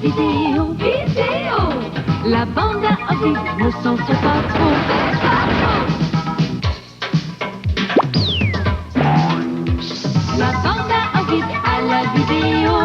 vidéo. La bande à Oggy ne s'en sort pas trop. La bande à Oggy à la vidéo.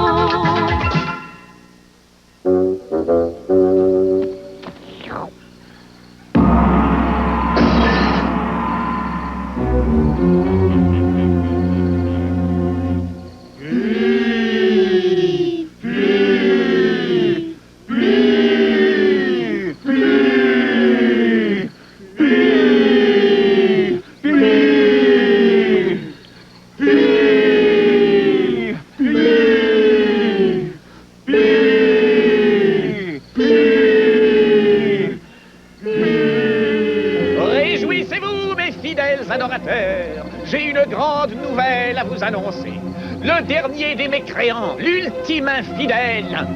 Réjouissez-vous, mes fidèles adorateurs. J'ai une grande nouvelle à vous annoncer. Le dernier des mécréants, l'ultime infidèle,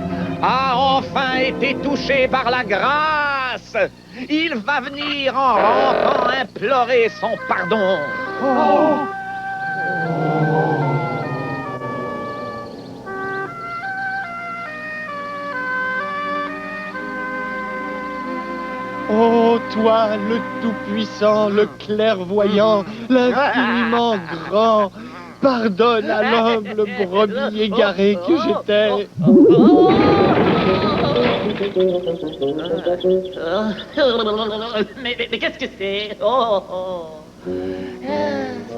a enfin été touché par la grâce. Il va venir en rampant implorer son pardon. Oh, toi, le tout-puissant, le clairvoyant, l'infiniment grand, pardonne à l'humble brebis égarée que j'étais. Mais qu'est-ce que c'est?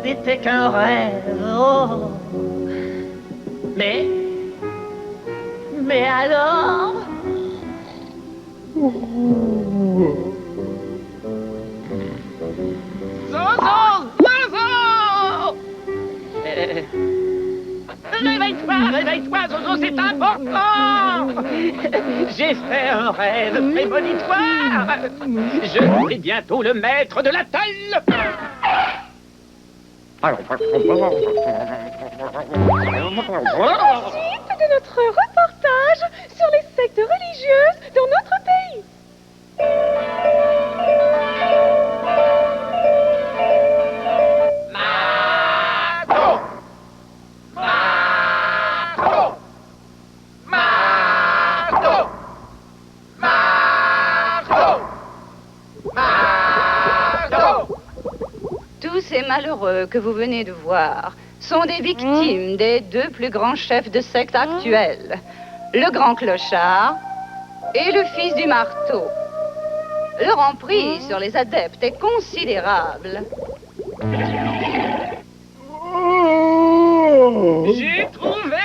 C'était qu'un rêve. Mais alors? Zozo! Réveille-toi, Zozo, c'est important! J'ai fait un rêve prémonitoire! Je serai bientôt le maître de la telle! Suite de notre reportage sur les sectes religieuses dans notre pays. Tous ces malheureux que vous venez de voir sont des victimes des deux plus grands chefs de secte actuels, le grand clochard et le fils du marteau. Leur emprise sur les adeptes est considérable. J'ai trouvé!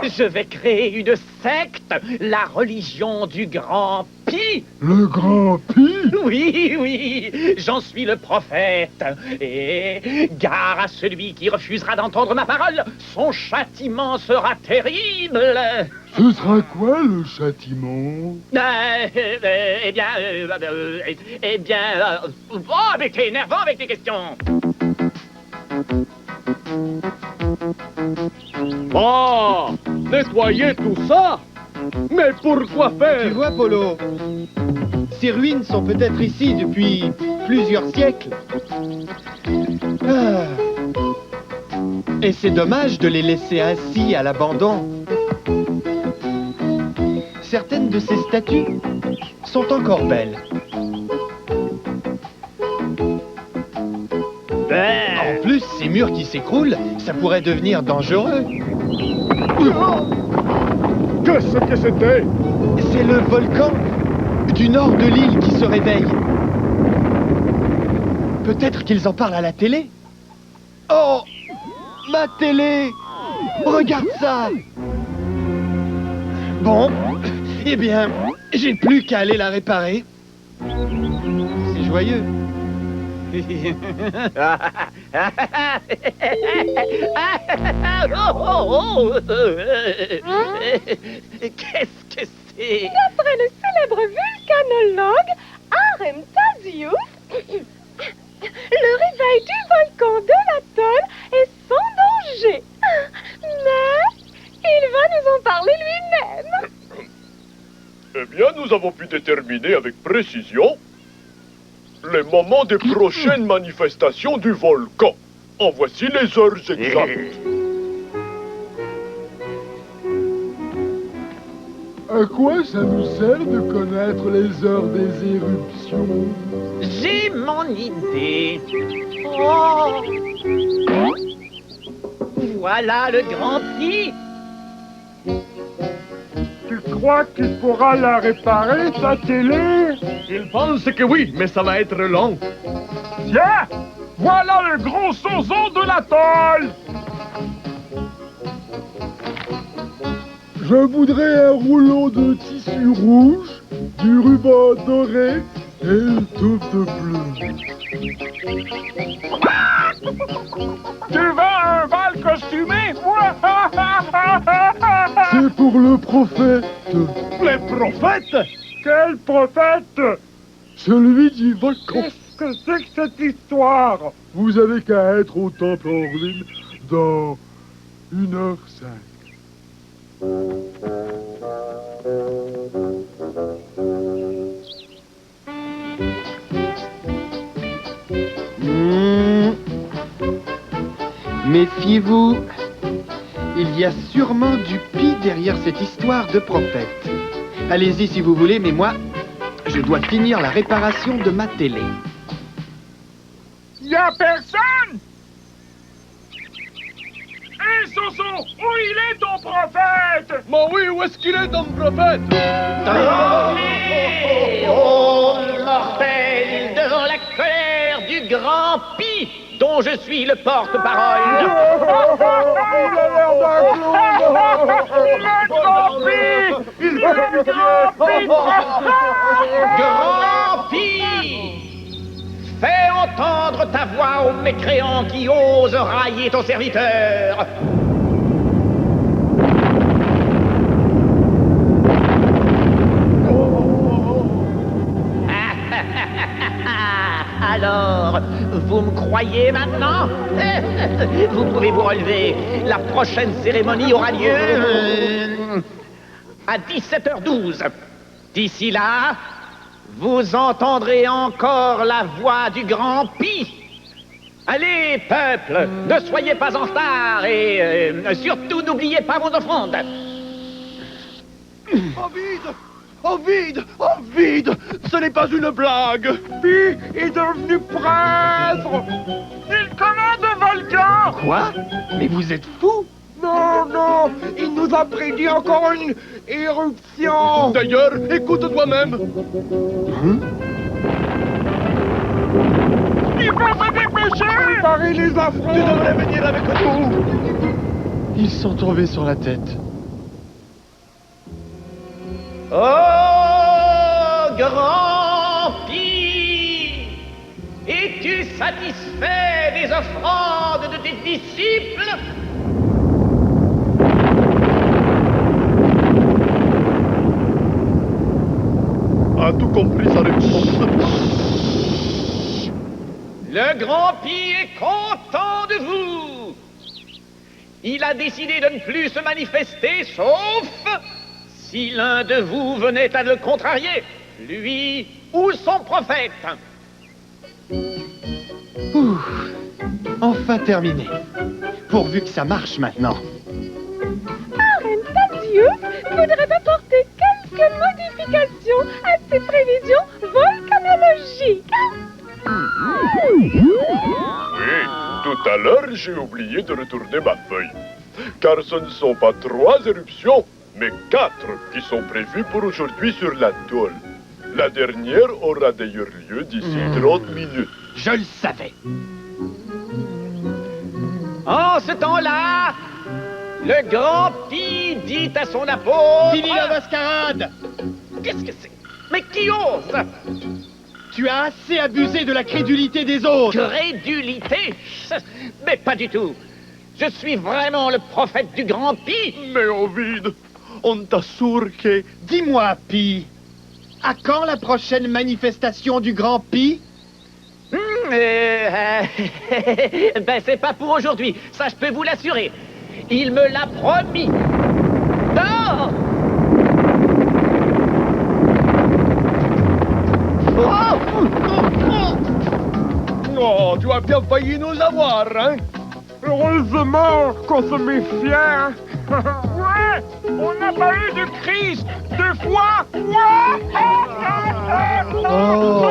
Je vais créer une secte, la religion du grand Pi. Le grand Pi? Oui, j'en suis le prophète. Et gare à celui qui refusera d'entendre ma parole, son châtiment sera terrible. Ce sera quoi le châtiment? Oh, mais t'es énervant avec tes questions. Oh, nettoyer tout ça? Mais pourquoi faire? Tu vois, Polo, ces ruines sont peut-être ici depuis plusieurs siècles. Ah. Et c'est dommage de les laisser ainsi à l'abandon. Certaines de ces statues sont encore belles. En plus, ces murs qui s'écroulent, ça pourrait devenir dangereux. Qu'est-ce que c'était? C'est le volcan du nord de l'île qui se réveille. Peut-être qu'ils en parlent à la télé. Oh, ma télé! Regarde ça! Bon, eh bien, j'ai plus qu'à aller la réparer. C'est joyeux. Qu'est-ce que c'est? D'après le célèbre vulcanologue Arem Tasius, le réveil du volcan de l'atoll est sans danger. Mais il va nous en parler lui-même. Eh bien, nous avons pu déterminer avec précision les moments des prochaines manifestations du volcan. En voici les heures exactes. À quoi ça nous sert de connaître les heures des éruptions? J'ai mon idée. Oh. Voilà le grand prix. Tu crois qu'il pourra la réparer, ta télé? Il pense que oui, mais ça va être long. Tiens! Voilà le gros sozo de l'atoll! Je voudrais un rouleau de tissu rouge, du ruban doré et une touffe de bleu. Tu veux un bal costumé? C'est pour le prophète. Les prophètes? Quel prophète? Celui du volcan. Qu'est-ce que c'est que cette histoire? Vous avez qu'à être au temple en ruine dans 1h05. Méfiez-vous, il y a sûrement du pis derrière cette histoire de prophète. Allez-y si vous voulez, mais moi, je dois finir la réparation de ma télé. Y a personne? Hé, Soso, où il est ton prophète? Mais oui, où est-ce qu'il est, ton prophète? Oh, mortel, devant la colère du grand Pi, dont je suis le porte-parole. Il a l'air d'un clown! Le grand Pi! Il est le grand Pi! Grand Pi! Fais entendre ta voix aux mécréants qui osent railler ton serviteur. Alors, vous me croyez maintenant? Vous pouvez vous relever. La prochaine cérémonie aura lieu à 17h12. D'ici là, vous entendrez encore la voix du grand Pi. Allez, peuple, ne soyez pas en retard et surtout n'oubliez pas vos offrandes. Oh vide! Oh vide! Oh vide! Ce n'est pas une blague! Pi est devenu prêtre! Il commande un volcan! Quoi? Mais vous êtes fou! Non, non! Il nous a prédit encore une éruption! D'ailleurs, écoute toi-même. Il faut se dépêcher! Préparer les affronts! Tu devrais venir avec nous! Ils sont tombés sur la tête. Oh, grand Pi! Es-tu satisfait des offrandes de tes disciples? A tout compris sa réponse. Le grand Pi est content de vous. Il a décidé de ne plus se manifester, sauf si l'un de vous venait à le contrarier, lui ou son prophète. Ouh, enfin terminé. Pourvu que ça marche maintenant. Arrentadius voudrait apporter quelques modifications à ses prévisions volcanologiques. Oui, tout à l'heure, j'ai oublié de retourner ma feuille. Car ce ne sont pas 3 éruptions, mais 4 qui sont prévues pour aujourd'hui sur l'atoll. La dernière aura d'ailleurs lieu d'ici 30 minutes. Je le savais. En ce temps-là, le grand Pi dit à son apôtre... Fini la mascarade! Qu'est-ce que c'est? Mais qui ose? Tu as assez abusé de la crédulité des autres! Crédulité? Mais pas du tout. Je suis vraiment le prophète du grand Pi. Mais Ovide, on t'assure que... Dis-moi, Pi, à quand la prochaine manifestation du Grand Pi? Ben, c'est pas pour aujourd'hui. Ça, je peux vous l'assurer. Il me l'a promis. Non! Oh, tu as bien failli nous avoir, hein? Heureusement qu'on se méfiait. Ouais, on n'a pas eu de crise de foi. Oh.